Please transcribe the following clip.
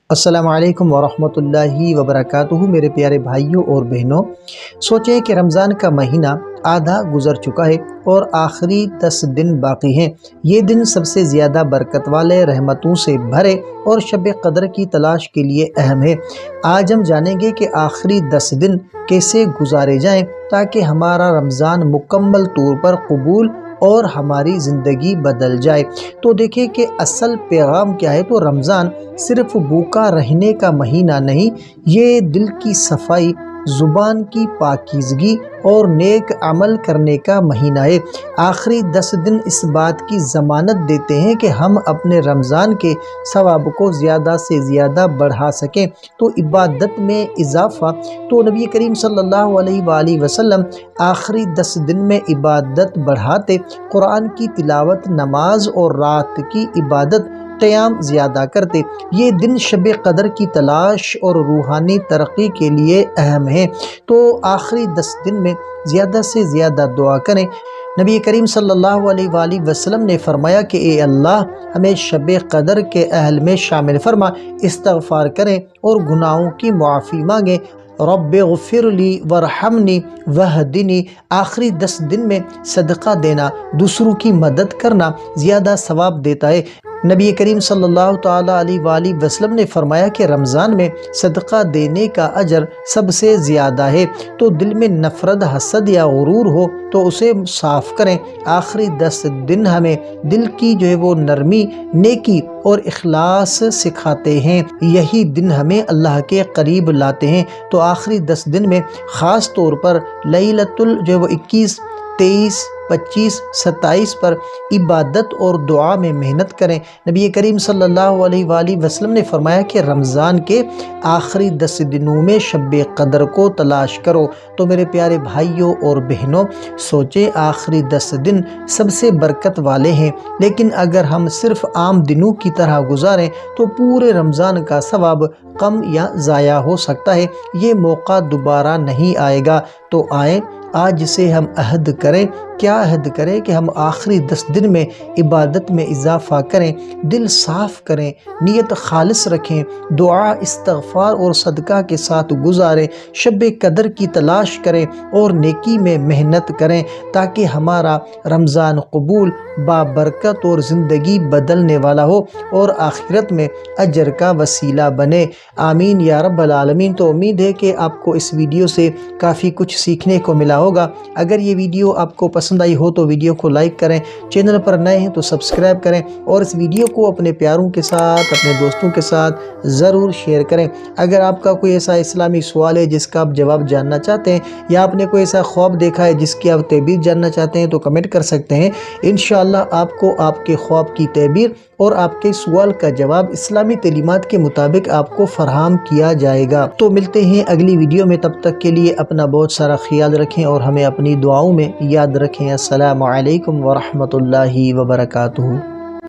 السلام علیکم ورحمۃ اللہ وبرکاتہ۔ میرے پیارے بھائیوں اور بہنوں، سوچیں کہ رمضان کا مہینہ آدھا گزر چکا ہے اور آخری 10 دن باقی ہیں۔ یہ دن سب سے زیادہ برکت والے، رحمتوں سے بھرے اور شب قدر کی تلاش کے لیے اہم ہے۔ آج ہم جانیں گے کہ آخری 10 دن کیسے گزارے جائیں تاکہ ہمارا رمضان مکمل طور پر قبول اور ہماری زندگی بدل جائے۔ تو دیکھیں کہ اصل پیغام کیا ہے۔ تو رمضان صرف بھوکا رہنے کا مہینہ نہیں، یہ دل کی صفائی، زبان کی پاکیزگی اور نیک عمل کرنے کا مہینہ ہے۔ آخری 10 دن اس بات کی ضمانت دیتے ہیں کہ ہم اپنے رمضان کے ثواب کو زیادہ سے زیادہ بڑھا سکیں۔ تو عبادت میں اضافہ، تو نبی کریم صلی اللہ علیہ وآلہ وسلم آخری 10 دن میں عبادت بڑھاتے، قرآن کی تلاوت، نماز اور رات کی عبادت، قیام زیادہ کرتے۔ یہ دن شب قدر کی تلاش اور روحانی ترقی کے لیے اہم ہے۔ تو آخری 10 دن میں زیادہ سے زیادہ دعا کریں۔ نبی کریم صلی اللہ علیہ وآلہ وسلم نے فرمایا کہ اے اللہ، ہمیں شب قدر کے اہل میں شامل فرما۔ استغفار کریں اور گناہوں کی معافی مانگیں۔ رب اغفر لی ورحمنی وہدنی۔ آخری 10 دن میں صدقہ دینا، دوسروں کی مدد کرنا زیادہ ثواب دیتا ہے۔ نبی کریم صلی اللہ تعالیٰ علیہ وآلہ وسلم نے فرمایا کہ رمضان میں صدقہ دینے کا اجر سب سے زیادہ ہے۔ تو دل میں نفرت، حسد یا غرور ہو تو اسے صاف کریں۔ آخری 10 دن ہمیں دل کی وہ نرمی، نیکی اور اخلاص سکھاتے ہیں۔ یہی دن ہمیں اللہ کے قریب لاتے ہیں۔ تو آخری 10 دن میں خاص طور پر لیلۃ 21، 23، 25، 27 پر عبادت اور دعا میں محنت کریں۔ نبی کریم صلی اللہ علیہ وآلہ وسلم نے فرمایا کہ رمضان کے آخری 10 دنوں میں شب قدر کو تلاش کرو۔ تو میرے پیارے بھائیوں اور بہنوں، سوچیں آخری 10 دن سب سے برکت والے ہیں، لیکن اگر ہم صرف عام دنوں کی طرح گزاریں تو پورے رمضان کا ثواب کم یا ضائع ہو سکتا ہے۔ یہ موقع دوبارہ نہیں آئے گا۔ تو آئیں آج سے ہم عہد کریں۔ کیا عہد کریں؟ کہ ہم آخری 10 دن میں عبادت میں اضافہ کریں، دل صاف کریں، نیت خالص رکھیں، دعا، استغفار اور صدقہ کے ساتھ گزاریں، شب قدر کی تلاش کریں اور نیکی میں محنت کریں تاکہ ہمارا رمضان قبول، بابرکت اور زندگی بدلنے والا ہو اور آخرت میں اجر کا وسیلہ بنے۔ آمین یا رب العالمین۔ تو امید ہے کہ آپ کو اس ویڈیو سے کافی کچھ سیکھنے کو ملا ہوگا۔ اگر یہ ویڈیو آپ کو پسند آئی ہو تو ویڈیو کو لائک کریں، چینل پر نئے ہیں تو سبسکرائب کریں اور اس ویڈیو کو اپنے پیاروں کے ساتھ، اپنے دوستوں کے ساتھ ضرور شیئر کریں۔ اگر آپ کا کوئی ایسا اسلامی سوال ہے جس کا آپ جواب جاننا چاہتے ہیں، یا آپ نے کوئی ایسا خواب دیکھا ہے جس کی آپ تعبیر جاننا چاہتے ہیں، تو کمنٹ کر سکتے ہیں۔ انشاءاللہ آپ کو آپ کے خواب کی تعبیر اور آپ کے سوال کا جواب اسلامی تعلیمات کے مطابق آپ کو فراہم کیا جائے گا۔ تو ملتے ہیں اگلی ویڈیو میں، تب تک کے لیے اپنا بہت سارا خیال رکھیں اور ہمیں اپنی دعاؤں میں یاد رکھیں۔ السلام علیکم ورحمۃ اللہ وبرکاتہ۔